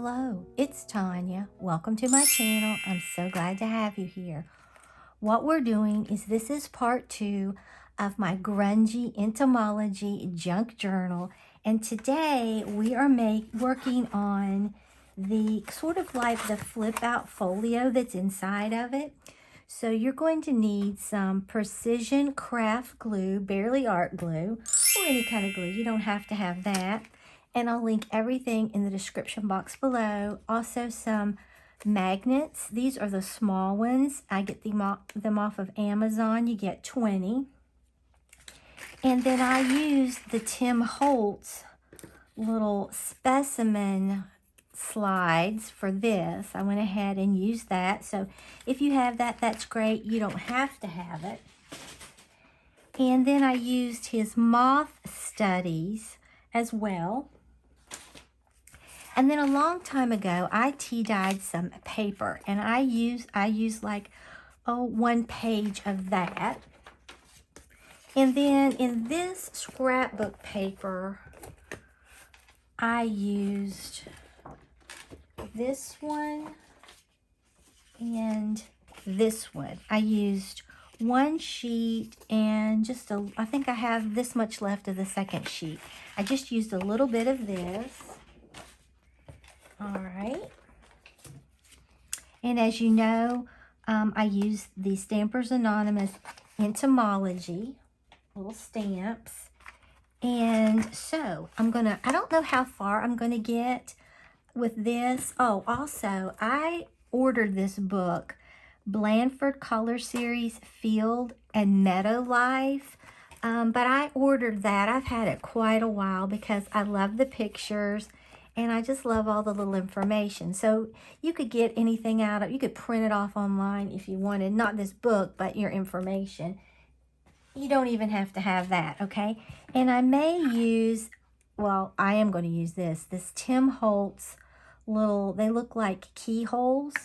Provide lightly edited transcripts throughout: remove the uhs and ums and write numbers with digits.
Hello, it's Tanya. Welcome to my channel. I'm so glad to have you here. What we're doing is this is part 2 of my Grungy Entomology junk journal. And today we are working on the sort of like the flip out folio that's inside of it. So you're going to need some precision craft glue, barely art glue, or any kind of glue. You don't have to have that. And I'll link everything in the description box below. Also some magnets. These are the small ones. I get them off of Amazon. You get 20. And then I used the Tim Holtz little specimen slides for this. I went ahead and used that. So if you have that, that's great. You don't have to have it. And then I used his moth studies as well. And then a long time ago, I tea-dyed some paper, and I used like, 1 page of that. And then in this scrapbook paper, I used this one and this one. I used 1 sheet and I think I have this much left of the second sheet. I just used a little bit of this. All right. And as you know, I use the Stampers Anonymous Entomology little stamps. And so I don't know how far I'm going to get with this. Oh, also, I ordered this book, Blandford Color Series Field and Meadow Life. But I ordered that. I've had it quite a while because I love the pictures. And I just love all the little information. So you could get anything out of, you could print it off online if you wanted. Not this book, but your information. You don't even have to have that, okay? And I may use, well, I am going to use this Tim Holtz little, they look like keyholes.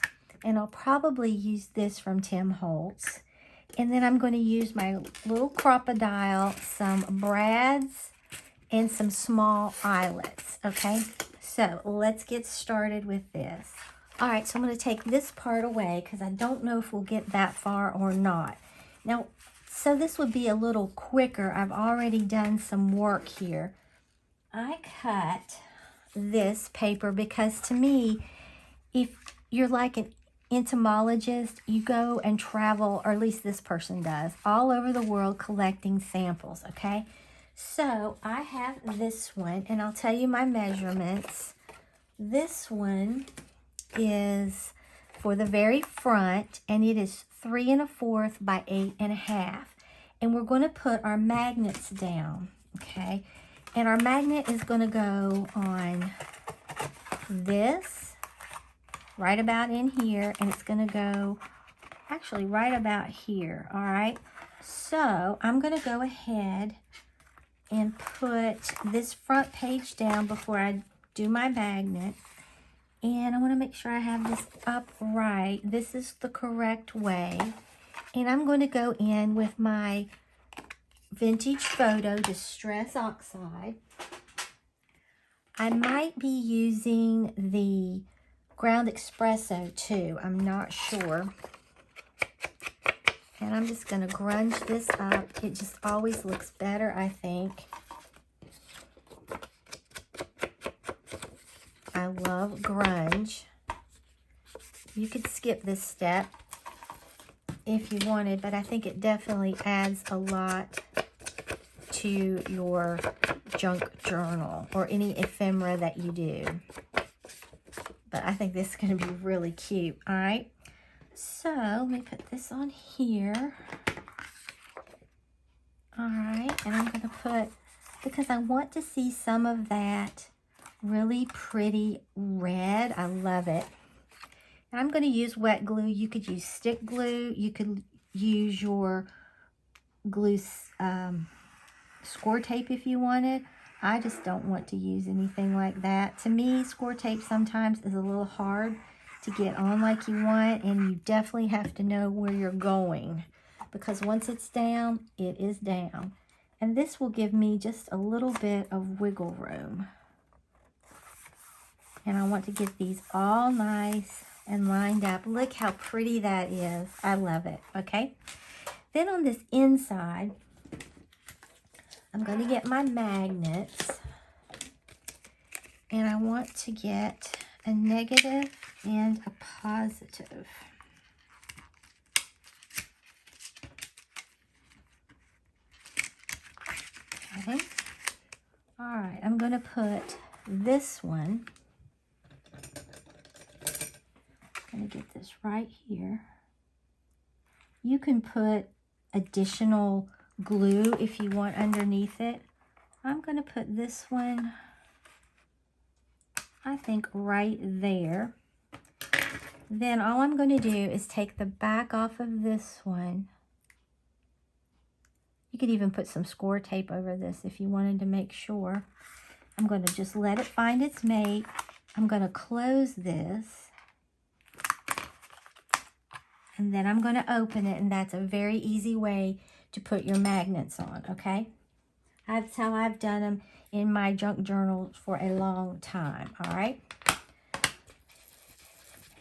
And I'll probably use this from Tim Holtz. And then I'm going to use my little Crop-A-Dile, some brads, and some small eyelets, okay? So let's get started with this. All right, so I'm going to take this part away because I don't know if we'll get that far or not. Now, so this would be a little quicker. I've already done some work here. I cut this paper because to me, if you're like an entomologist, you go and travel, or at least this person does, all over the world collecting samples, okay? So I have this one, and I'll tell you my measurements. This one is for the very front, and it is 3 1/4 by 8 1/2. And we're going to put our magnets down, okay? And our magnet is going to go on this, right about in here, and it's going to go actually right about here, all right? So I'm going to go ahead and put this front page down before I do my magnet. And I want to make sure I have this up right. This is the correct way. And I'm going to go in with my Vintage Photo Distress Oxide. I might be using the Ground Espresso too. I'm not sure. And I'm just going to grunge this up. It just always looks better, I think. I love grunge. You could skip this step if you wanted, but I think it definitely adds a lot to your junk journal or any ephemera that you do. But I think this is going to be really cute, all right? So, let me put this on here. All right, and I'm going to put, because I want to see some of that really pretty red. I love it. And I'm going to use wet glue. You could use stick glue. You could use your glue score tape if you wanted. I just don't want to use anything like that. To me, score tape sometimes is a little hard to get on like you want, and you definitely have to know where you're going, because once it's down, it is down. And this will give me just a little bit of wiggle room. And I want to get these all nice and lined up. Look how pretty that is. I love it, okay? Then on this inside, I'm going to get my magnets. And I want to get a negative and a positive. Okay. All right, I'm going to put this one. I'm going to get this right here. You can put additional glue if you want underneath it. I'm going to put this one, I think, right there. Then all I'm going to do is take the back off of this one. You could even put some score tape over this if you wanted to make sure. I'm going to just let it find its mate. I'm going to close this. And then I'm going to open it, and that's a very easy way to put your magnets on, okay? That's how I've done them in my junk journals for a long time, all right?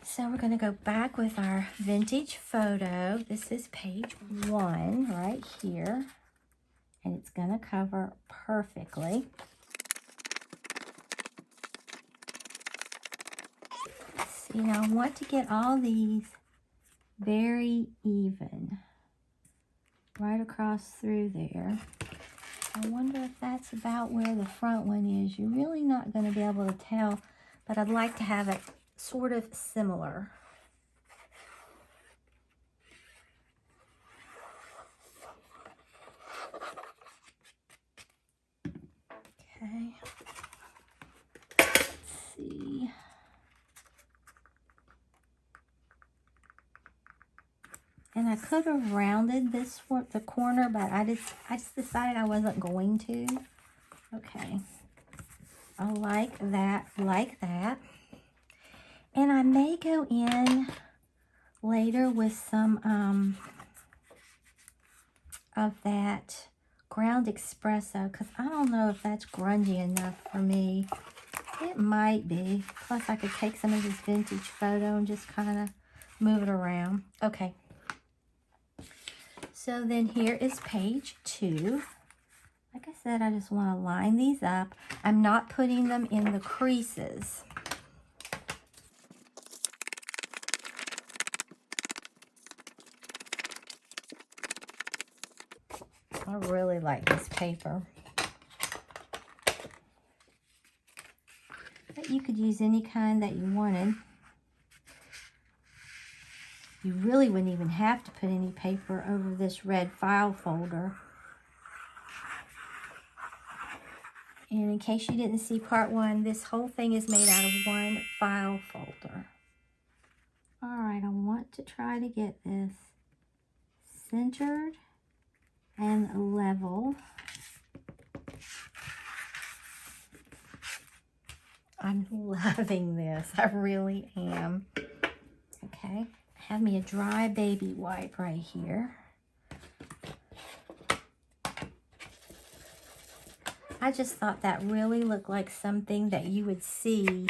So we're going to go back with our vintage photo. This is page 1 right here. And it's going to cover perfectly. See, now I want to get all these very even. Right across through there. I wonder if that's about where the front one is. You're really not going to be able to tell, but I'd like to have it sort of similar. Okay. Let's see. And I could have rounded this one, the corner, but I just decided I wasn't going to. Okay. I like that, like that. And I may go in later with some of that ground espresso, because I don't know if that's grungy enough for me. It might be. Plus I could take some of this vintage photo and just kind of move it around. Okay. So then here is page 2. Like I said, I just want to line these up. I'm not putting them in the creases. I really like this paper. But you could use any kind that you wanted. You really wouldn't even have to put any paper over this red file folder. And in case you didn't see part 1, this whole thing is made out of one file folder. All right, I want to try to get this centered and level. I'm loving this. I really am. Okay. Have me a dry baby wipe right here. I just thought that really looked like something that you would see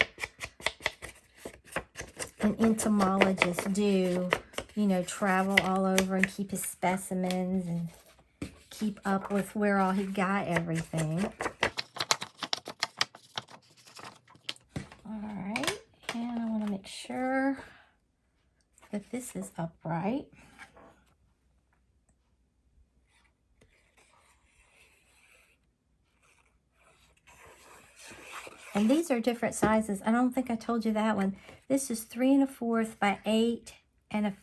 an entomologist do. You know, travel all over and keep his specimens and keep up with where all he got everything. All right, and I want to make sure that this is upright. And these are different sizes. I don't think I told you that one. This is 3 1/4 by 8 and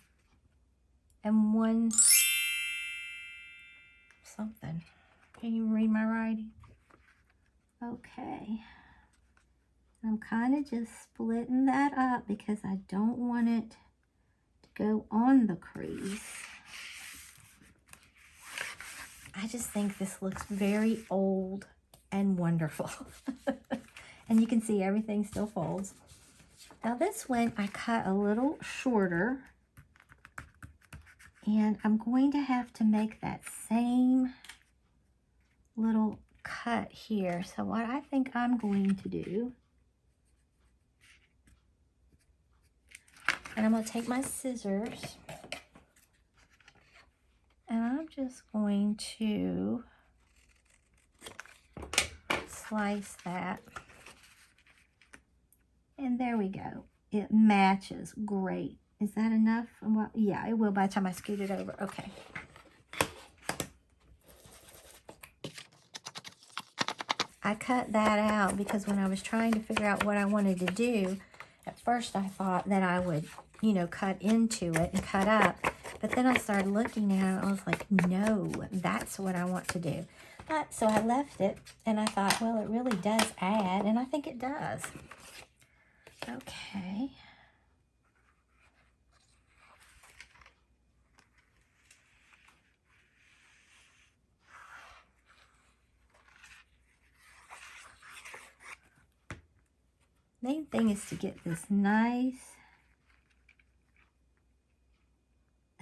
1 something. Can you read my writing? Okay. I'm kind of just splitting that up because I don't want it go on the crease. I just think this looks very old and wonderful. And you can see everything still folds. Now this one I cut a little shorter, and I'm going to have to make that same little cut here. So what I think I'm going to do And I'm going to take my scissors and I'm just going to slice that. And there we go. It matches great. Is that enough? Well, yeah, it will by the time I scoot it over. Okay. I cut that out because when I was trying to figure out what I wanted to do, at first I thought that I would, you know, cut into it and cut up. But then I started looking at it and I was like, no, that's what I want to do. But so I left it and I thought, well, it really does add, and I think it does. Okay. Main thing is to get this nice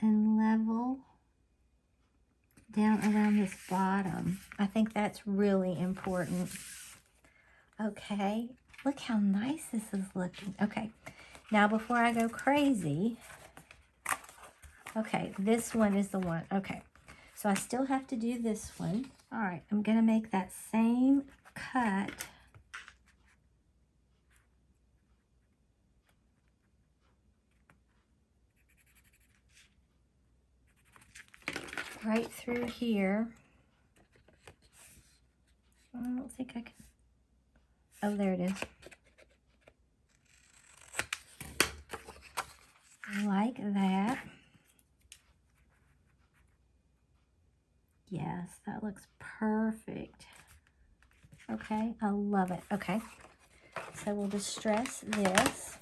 and level down around this bottom. I think that's really important. Okay, look how nice this is looking. Okay, now before I go crazy, okay, this one is the one. Okay, so I still have to do this one. All right, I'm gonna make that same cut. Right through here. I don't think I can. Oh, there it is. Like that. Yes, that looks perfect. Okay, I love it. Okay, so we'll distress this.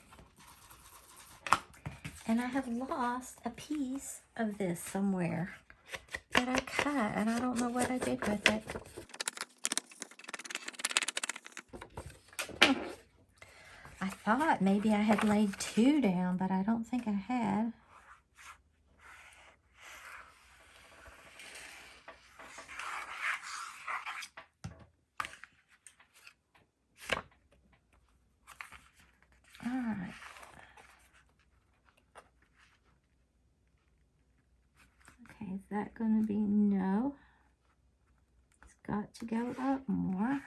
And I have lost a piece of this somewhere that I cut, and I don't know what I did with it. I thought maybe I had laid 2 down, but I don't think I had. All right. Okay, is that going to be no? It's got to go up more.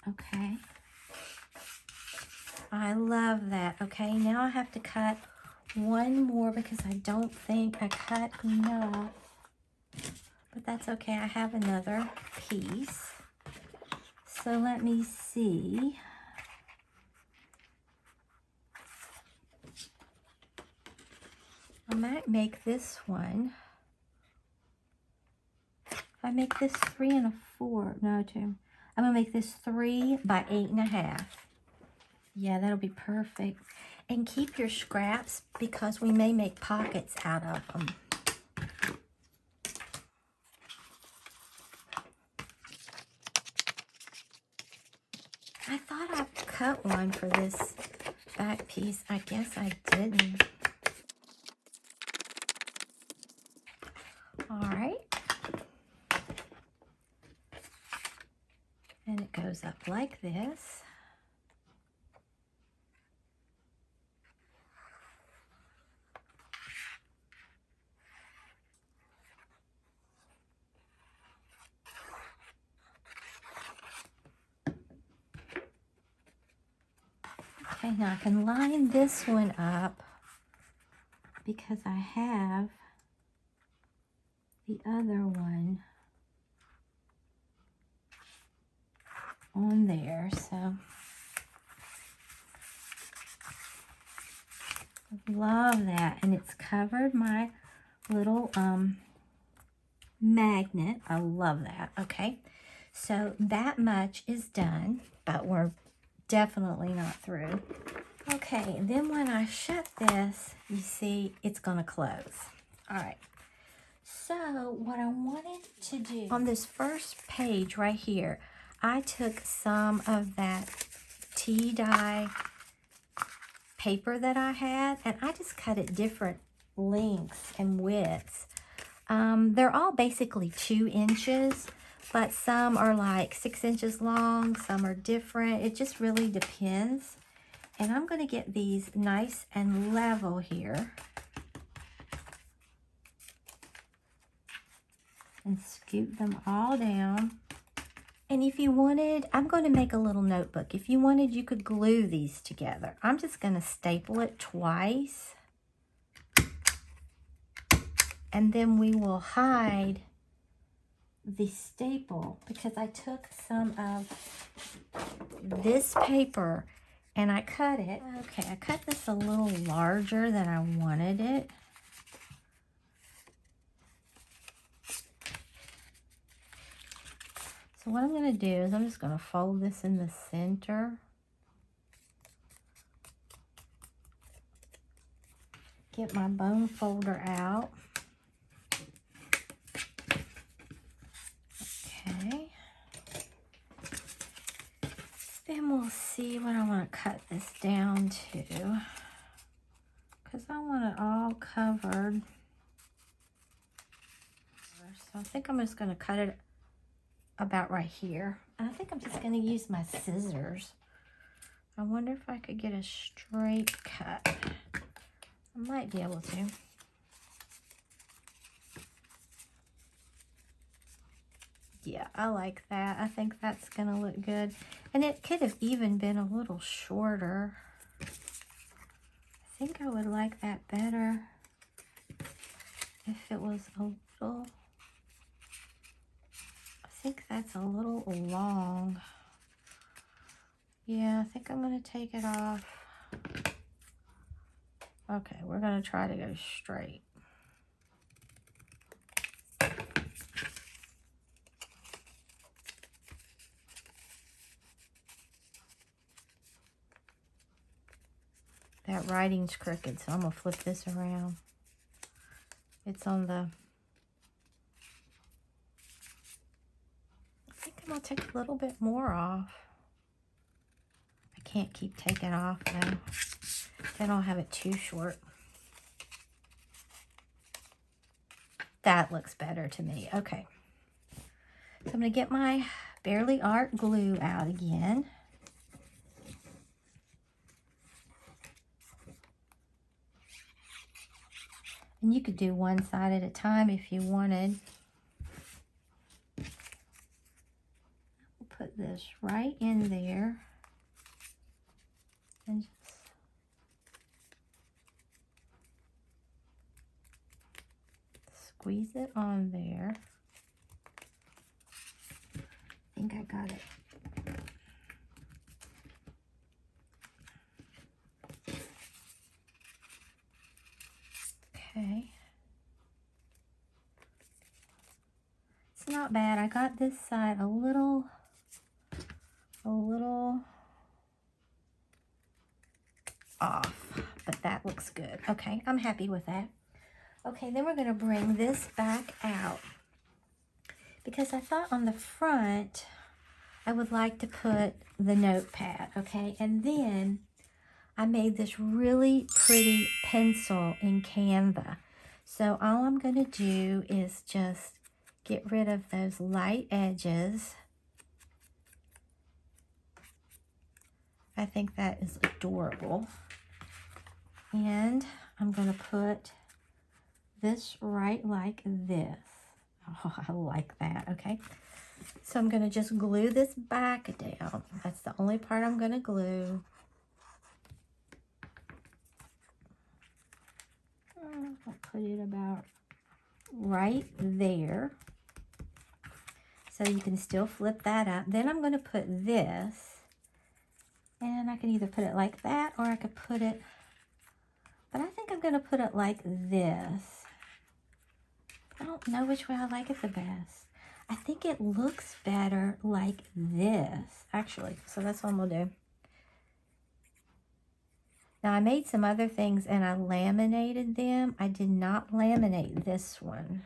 Okay. I love that. Okay, now I have to cut one more because I don't think I cut enough. But that's okay. I have another piece. So let me see. I might make this one. If I make this 3 1/4, no, 2. I'm gonna make this 3 by 8 1/2. Yeah, that'll be perfect. And keep your scraps because we may make pockets out of them. I thought I cut one for this back piece. I guess I didn't. All right. And it goes up like this. Okay, now I can line this one up because I have the other one on there, so love that. And it's covered my little magnet. I love that. Okay, so that much is done, but we're definitely not through. Okay, then when I shut this, you see it's gonna close. All right, so what I wanted to do on this first page right here, I took some of that tea dye paper that I had, and I just cut it different lengths and widths. They're all basically 2 inches, but some are like 6 inches long, some are different. It just really depends. And I'm going to get these nice and level here. And scoop them all down. And if you wanted, I'm going to make a little notebook. If you wanted, you could glue these together. I'm just going to staple it twice. And then we will hide the staple because I took some of this paper and I cut it. Okay, I cut this a little larger than I wanted it. So what I'm going to do is I'm just going to fold this in the center. Get my bone folder out. Okay. Then we'll see what I want to cut this down to. Because I want it all covered. So I think I'm just going to cut it about right here. And I think I'm just going to use my scissors. I wonder if I could get a straight cut. I might be able to. Yeah, I like that. I think that's going to look good. And it could have even been a little shorter. I think I would like that better if it was a little... I think that's a little long. Yeah, I think I'm going to take it off. Okay, we're going to try to go straight. That writing's crooked, so I'm going to flip this around. It's on the... I think I'm going to take a little bit more off. I can't keep taking off though. Then I'll have it too short. That looks better to me. Okay. So I'm going to get my Barely Art glue out again. And you could do one side at a time if you wanted. We'll put this right in there. And just squeeze it on there. I think I got it. Okay. It's not bad. I got this side a little off, but that looks good. Okay, I'm happy with that. Okay, then we're going to bring this back out because I thought on the front I would like to put the notepad, okay? And then I made this really pretty pencil in Canva. So all I'm going to do is just get rid of those light edges. I think that is adorable. And I'm going to put this right like this. Oh, I like that, okay? So I'm going to just glue this back down. That's the only part I'm going to glue. I'll put it about right there. So you can still flip that up. Then I'm going to put this. And I can either put it like that or I could put it... But I think I'm going to put it like this. I don't know which way I like it the best. I think it looks better like this, actually. So that's what I'm going to do. Now, I made some other things and I laminated them. I did not laminate this one.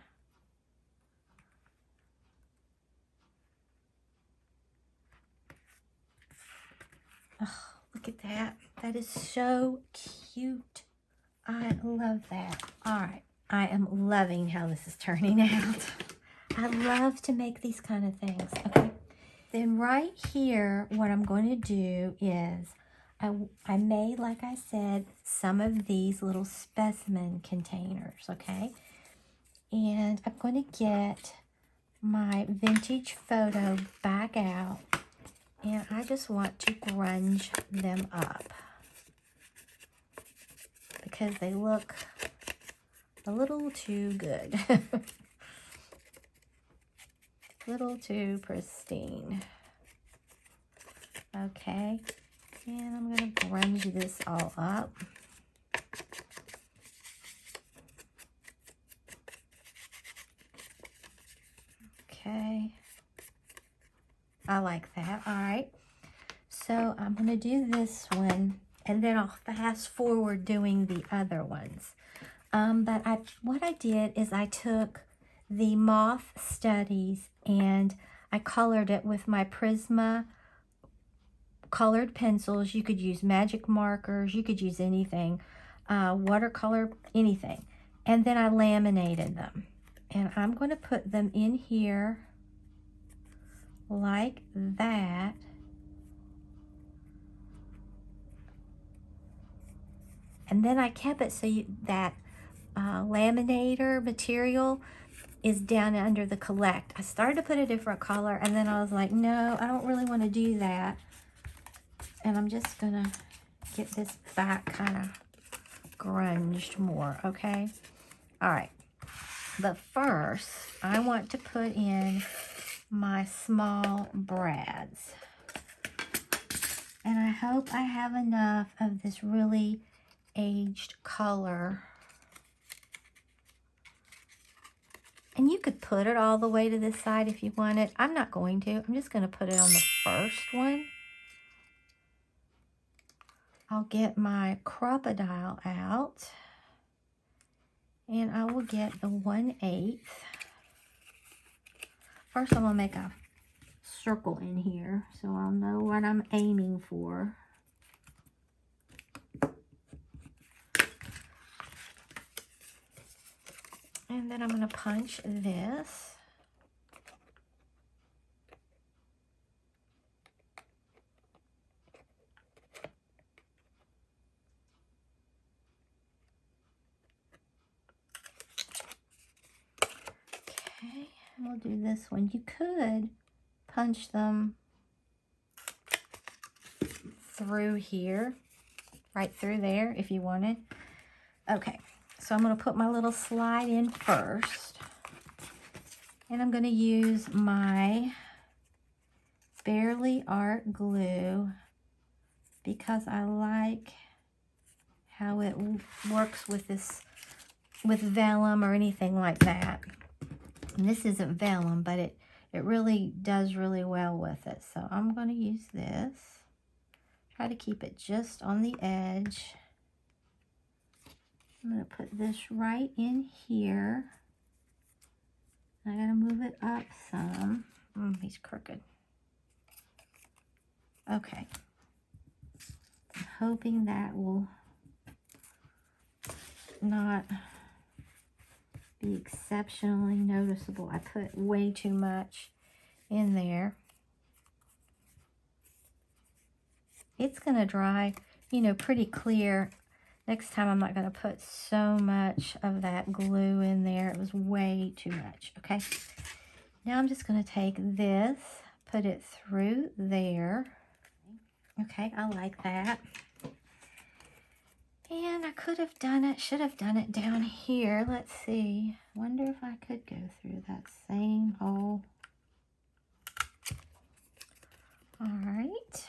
Oh, look at that. That is so cute. I love that. All right. I am loving how this is turning out. I love to make these kind of things. Okay. Then right here, what I'm going to do is I made, like I said, some of these little specimen containers, okay? And I'm going to get my vintage photo back out, and I just want to grunge them up because they look a little too good. A little too pristine. Okay, and I'm going to grunge this all up. Okay, I like that. All right, so I'm going to do this one, and then I'll fast forward doing the other ones. But what I did is I took the moth studies and I colored it with my Prisma colored pencils. You could use magic markers, you could use anything, watercolor, anything. And then I laminated them. And I'm going to put them in here like that. And then I kept it so that laminator material is down under the collect. I started to put a different color, and then I was like, no, I don't really want to do that. And I'm just gonna get this back kind of grunged more, okay? All right, but first I want to put in my small brads. And I hope I have enough of this really aged color. And you could put it all the way to this side if you want it. I'm not going to. I'm just going to put it on the first one. I'll get my Crop-A-Dile out. And I will get the 1/8. First, I'm going to make a circle in here so I'll know what I'm aiming for. And then I'm going to punch this. Okay, and we'll do this one. You could punch them through here, right through there if you wanted. Okay, so I'm going to put my little slide in first. And I'm going to use my Barely Art glue because I like how it works with this, with vellum or anything like that. And this isn't vellum, but it really does really well with it. So I'm going to use this. Try to keep it just on the edge. I'm going to put this right in here. I got to move it up some. He's crooked. Okay. I'm hoping that will not be exceptionally noticeable. I put way too much in there. It's going to dry, you know, pretty clear. Next time I'm not going to put so much of that glue in there. It was way too much, okay? Now I'm just going to take this, put it through there. Okay, I like that. And I could have done it, should have done it down here. Let's see. Wonder if I could go through that same hole. All right.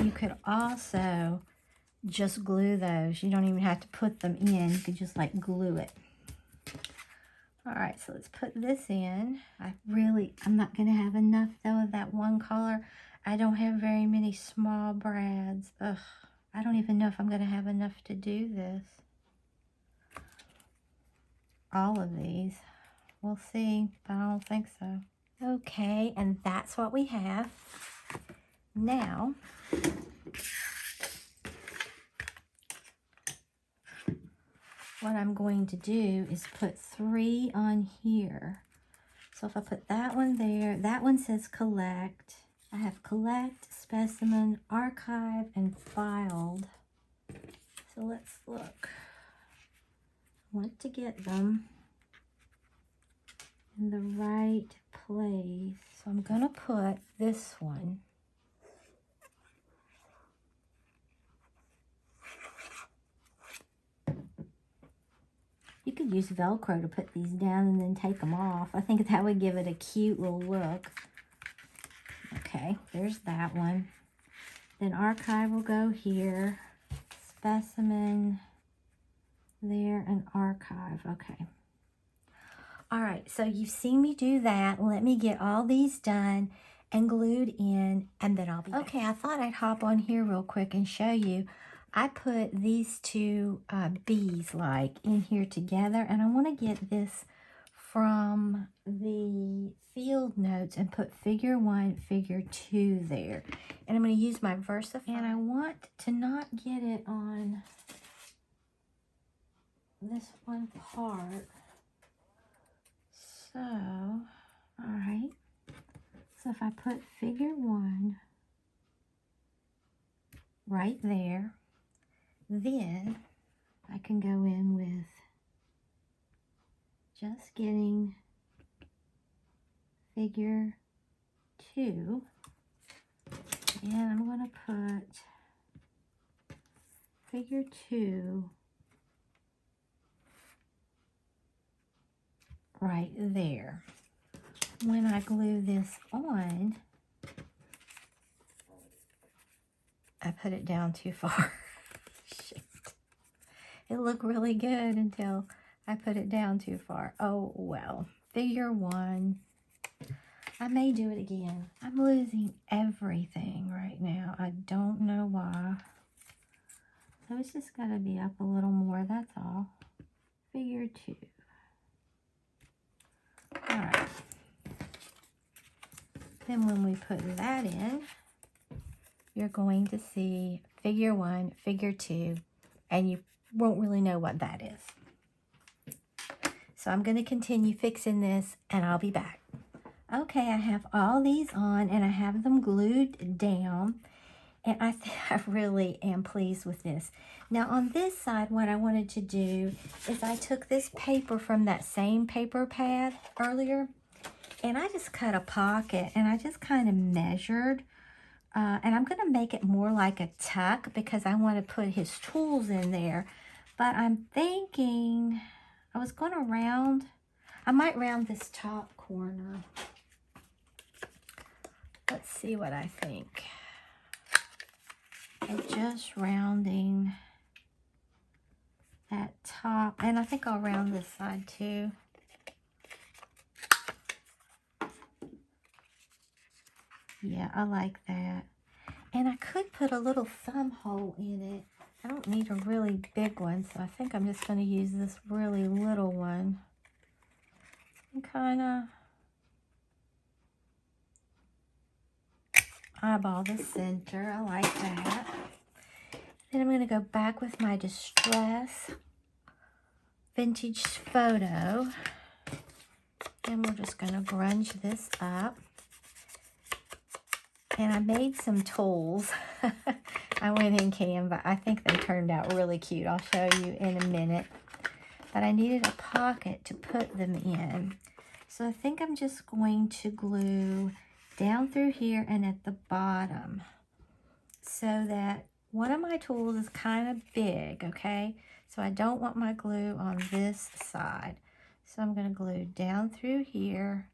You could also just glue those. You don't even have to put them in. You could just like glue it. All right, so let's put this in. I'm not going to have enough though of that one color. I don't have very many small brads. Ugh, I don't even know if I'm going to have enough to do this. All of these. We'll see, but I don't think so. Okay, and that's what we have. Now, what I'm going to do is put 3 on here. So if I put that one there, that one says collect, I have collect, specimen, archive, and filed. So let's look. I want to get them in the right place. So I'm gonna put this one. You could use Velcro to put these down and then take them off. I think that would give it a cute little look. Okay, there's that one. Then archive will go here. Specimen there, and archive. Okay. All right, so you've seen me do that. Let me get all these done and glued in, and then I'll be back. Okay, I thought I'd hop on here real quick and show you. I put these two bees like in here together, and I want to get this from the field notes and put figure 1, figure 2 there. And I'm going to use my Versafine. And I want to not get it on this one part. So, all right. So if I put figure 1 right there, then I can go in with just getting figure 2, and I'm going to put figure 2 right there. When I glue this on, I put it down too far. Shit. It looked really good until I put it down too far. Oh, well. Figure 1. I may do it again. I'm losing everything right now. I don't know why. So it's just got to be up a little more. That's all. Figure 2. All right. Then when we put that in, you're going to see figure 1, figure 2, and you won't really know what that is. So I'm going to continue fixing this, and I'll be back. Okay, I have all these on, and I have them glued down, and I really am pleased with this. Now on this side, what I wanted to do is I took this paper from that same paper pad earlier, and I just cut a pocket, and I just kind of measured, and I'm going to make it more like a tuck because I want to put his tools in there. But I'm thinking I was going to I might round this top corner. Let's see what I think. I'm just rounding that top, and I think I'll round this side too. Yeah, I like that. And I could put a little thumb hole in it. I don't need a really big one, so I think I'm just going to use this really little one. And kind of eyeball the center. I like that. Then I'm going to go back with my Distress Vintage Photo. And we're just going to grunge this up. And I made some tools. I went in Canva. I think they turned out really cute. I'll show you in a minute. But I needed a pocket to put them in. So I think I'm just going to glue down through here and at the bottom so that one of my tools is kind of big, okay? So I don't want my glue on this side. So I'm going to glue down through here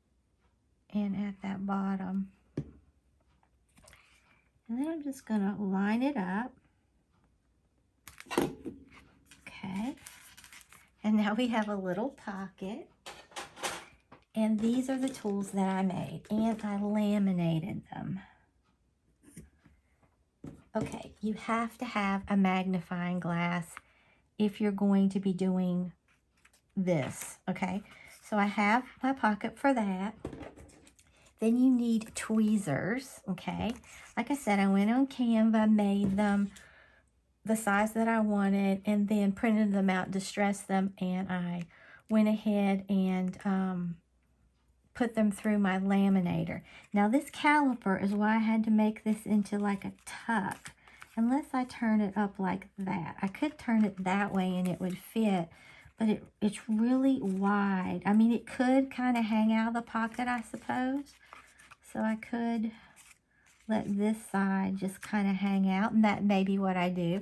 and at that bottom. And then I'm just going to line it up. Okay. And now we have a little pocket. And these are the tools that I made. And I laminated them. Okay, you have to have a magnifying glass if you're going to be doing this. Okay, so I have my pocket for that. Then you need tweezers, okay? Like I said, I went on Canva, made them the size that I wanted, and then printed them out, distressed them, and I went ahead and put them through my laminator. Now this caliper is why I had to make this into like a tuck. Unless I turn it up like that. I could turn it that way and it would fit, but it's really wide. I mean, it could kind of hang out of the pocket, I suppose. So I could let this side just kind of hang out, and that may be what I do.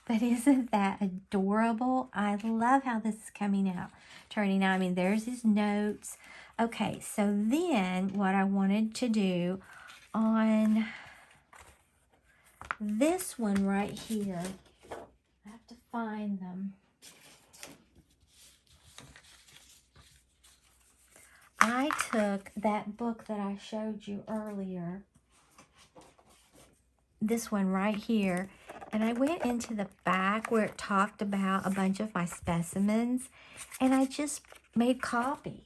But isn't that adorable? I love how this is coming out, turning out. I mean, there's his notes. Okay, so then what I wanted to do on this one right here, I have to find them. I took that book that I showed you earlier, this one right here, and I went into the back where it talked about a bunch of my specimens, and I just made copies.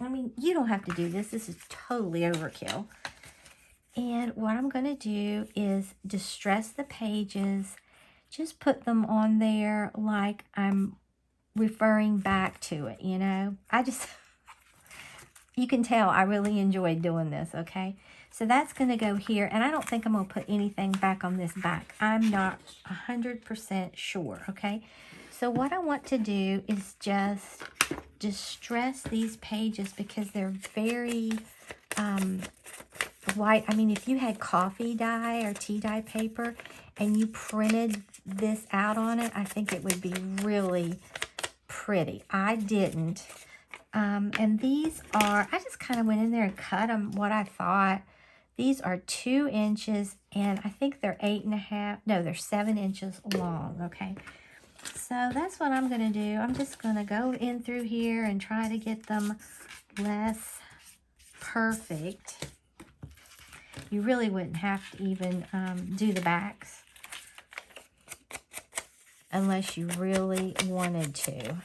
I mean, you don't have to do this. This is totally overkill. And what I'm going to do is distress the pages, just put them on there like I'm referring back to it, you know. You can tell I really enjoyed doing this, okay? So that's going to go here, and I don't think I'm going to put anything back on this back. I'm not 100% sure, okay? So what I want to do is just distress these pages because they're very white. I mean, if you had coffee dye or tea dye paper and you printed this out on it, I think it would be really pretty. I didn't. And these are, I just kind of went in there and cut them what I thought. These are 2 inches, and I think they're 8.5, no, they're 7 inches long, okay? So that's what I'm going to do. I'm just going to go in through here and try to get them less perfect. You really wouldn't have to even do the backs unless you really wanted to.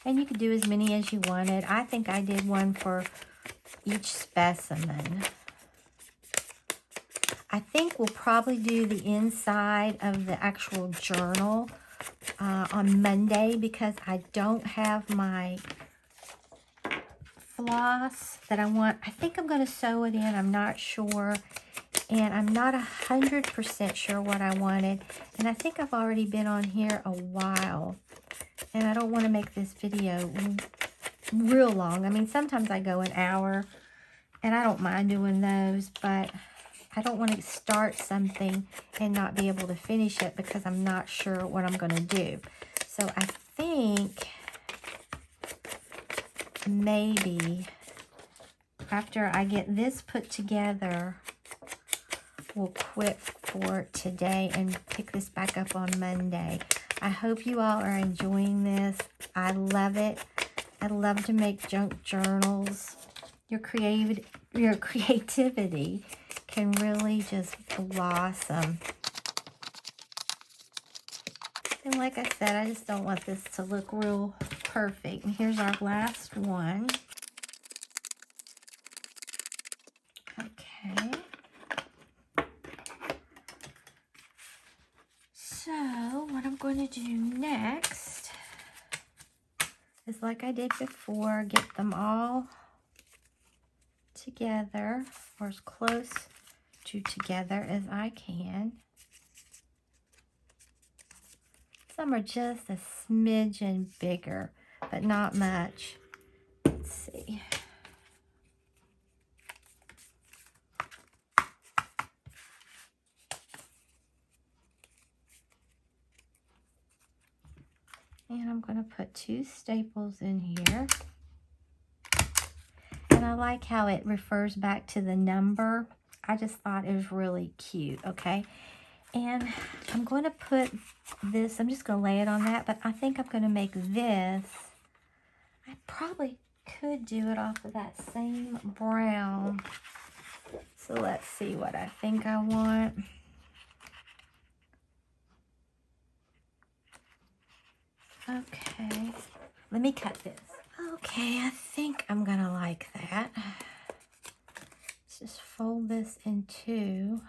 And you could do as many as you wanted. I think I did one for each specimen. I think we'll probably do the inside of the actual journal on Monday because I don't have my floss that I want. I think I'm going to sew it in. I'm not sure. And I'm not 100% sure what I wanted. And I think I've already been on here a while. And I don't want to make this video real long. I mean, sometimes I go an hour, and I don't mind doing those, but I don't want to start something and not be able to finish it because I'm not sure what I'm going to do. So I think maybe after I get this put together, we'll quit for today and pick this back up on Monday. I hope you all are enjoying this. I love it. I love to make junk journals. Your creativity can really just blossom. And like I said, I just don't want this to look real perfect. And here's our last one. Okay. So what I'm going to do next is, like I did before, get them all together, or as close to together as I can. Some are just a smidgen bigger, but not much. Let's see. And I'm going to put 2 staples in here. And I like how it refers back to the number. I just thought it was really cute, okay? And I'm going to put this, I'm just going to lay it on that, but I think I'm going to make this. I probably could do it off of that same brown. So let's see what I think I want. Okay, let me cut this. Okay, I think I'm gonna like that. Let's just fold this in 2.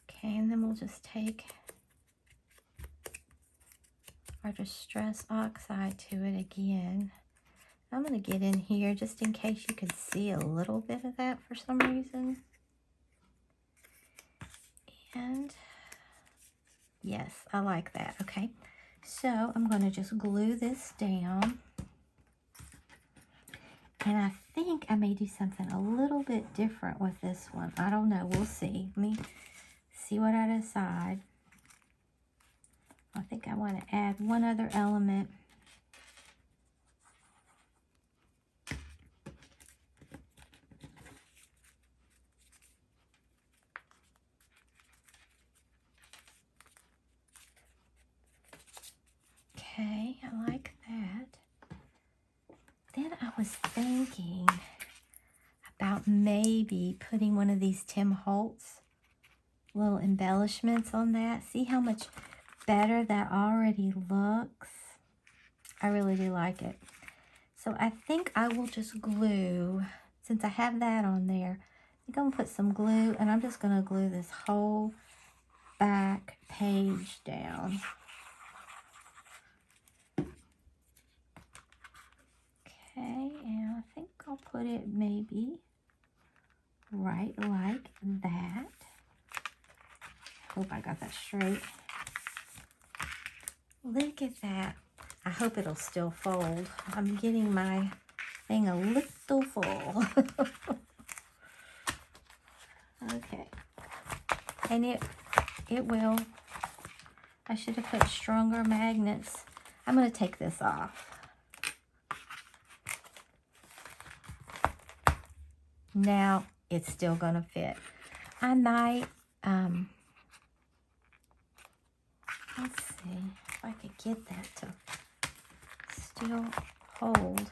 Okay, and And then we'll just take our Distress Oxide to it again. I'm going to get in here just in case you could see a little bit of that for some reason. And yes, I like that. Okay, so I'm going to just glue this down. And I think I may do something a little bit different with this one. I don't know. We'll see. Let me see what I decide. I think I want to add one other element. Okay, I like that. Then I was thinking about maybe putting one of these Tim Holtz little embellishments on that. See how much better that already looks? I really do like it. So I think I will just glue, since I have that on there, I think I'm going to put some glue, and I'm just going to glue this whole back page down. Okay, and I think I'll put it maybe right like that. Hope I got that straight. Look at that. I hope it'll still fold. I'm getting my thing a little full. Okay. And it will. I should have put stronger magnets. I'm going to take this off. Now it's still going to fit. I might, let's see if I could get that to still hold.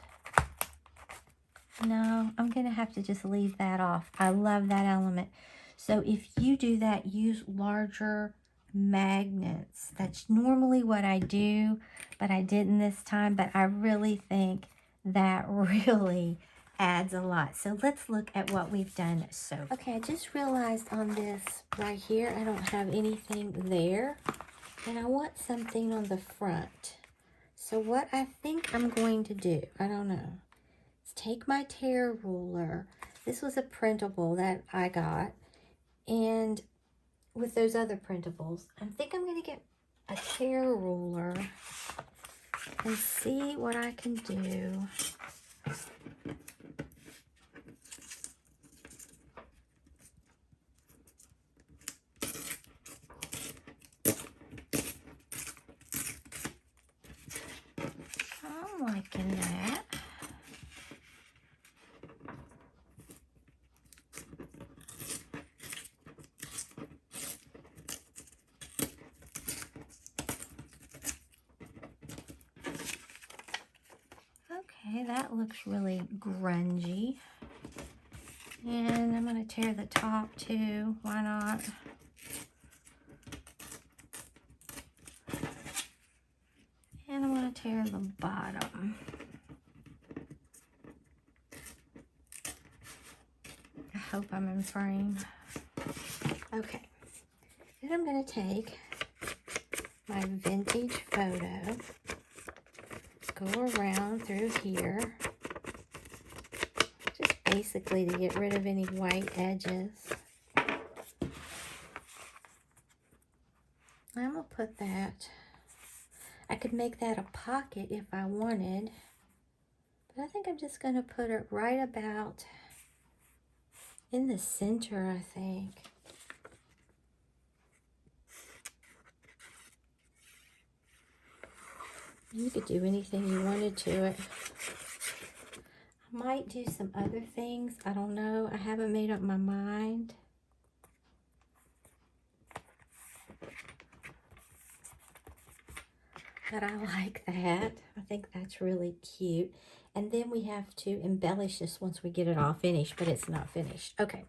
No, I'm going to have to just leave that off. I love that element. So if you do that, use larger magnets. That's normally what I do, but I didn't this time. But I really think that really adds a lot. So let's look at what we've done so far. Okay, I just realized on this right here, I don't have anything there. And I want something on the front. So what I think I'm going to do, I don't know, is take my tear ruler. This was a printable that I got. And with those other printables, I think I'm going to get a tear ruler and see what I can do. I'm liking that. Okay, that looks really grungy. And I'm going to tear the top too. Why not? And I'm going to tear the bottom. I hope I'm in frame. Okay. Then I'm going to take my vintage photo, go around through here, just basically to get rid of any white edges. I'm going to put that, I could make that a pocket if I wanted, but I think I'm just going to put it right about in the center, I think. You could do anything you wanted to it. I might do some other things. I don't know. I haven't made up my mind. But I like that. I think that's really cute. And then we have to embellish this once we get it all finished, but it's not finished. Okay.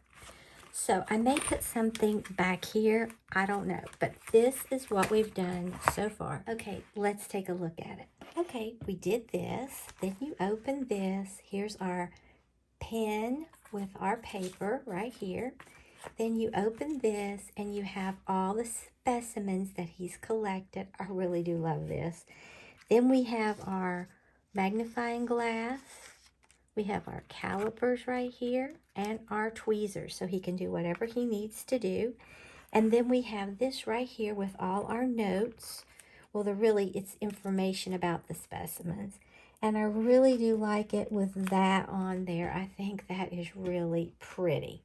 So I may put something back here. I don't know. But this is what we've done so far. Okay, let's take a look at it. Okay, we did this. Then you open this. Here's our pen with our paper right here. Then you open this and you have all the specimens that he's collected. I really do love this. Then we have our magnifying glass. We have our calipers right here and our tweezers so he can do whatever he needs to do. And then we have this right here with all our notes. Well, it's information about the specimens. And I really do like it with that on there. I think that is really pretty.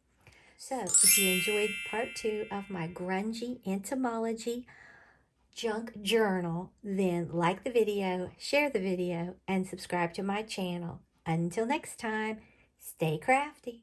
So, if you enjoyed part 2 of my Grungy Entomology junk journal, then like the video, share the video, and subscribe to my channel. Until next time, stay crafty.